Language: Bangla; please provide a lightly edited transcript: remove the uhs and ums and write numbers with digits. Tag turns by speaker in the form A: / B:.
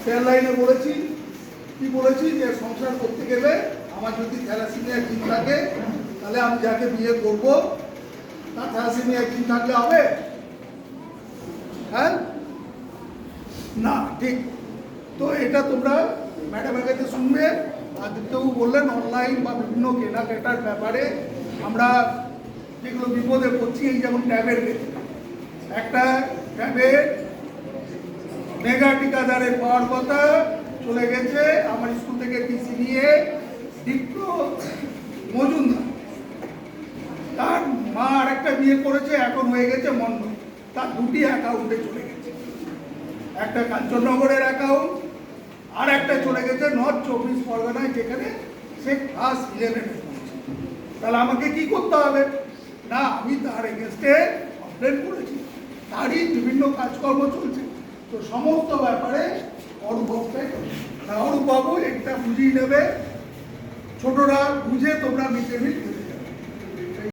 A: ফেয়ার লাইনে বলেছি কি বলেছি যে সংসার করতে গেলে আমার যদি থ্যালাসেমিয়া জিন থাকে তাহলে আমি যাকে বিয়ে করব তার থ্যালাসেমিয়া জিন থাকলে হবে? হ্যাঁ না, ঠিক। তো এটা তোমরা ম্যাডামের কাছে শুনবে। আদিত্যবাবু বললেন অনলাইন বা বিভিন্ন কেনাকাটার ব্যাপারে আমরা যেগুলো বিপদে পড়ছি, এই যেমন ট্যাবের ক্ষেত্রে একটা ট্যাবের মেগা টিকাদারের পাওয়ার কথা চলে গেছে আমার স্কুল থেকে টিসি নিয়ে দীপ্ত মজুমদার। তার মা আর একটা বিয়ে করেছে, এখন হয়ে গেছে মন্ডল। তার দুটি অ্যাকাউন্টে চলে গেছে, একটা কাঞ্চননগরের অ্যাকাউন্ট আর একটা চলে গেছে নর্থ 24 পরগনায়, যেখানে সে ক্লাস 11-এ পড়ছে। তাহলে আমাকে কি করতে হবে? না, আমি তার এগেনস্টে কমপ্লেন করেছি, তারই বিভিন্ন কাজকর্ম চলছে। তো সমস্ত ব্যাপারে অরূপবাবু এটা বুঝিয়ে নেবে। ছোটরা বুঝে তোমরা মিড ডে মিল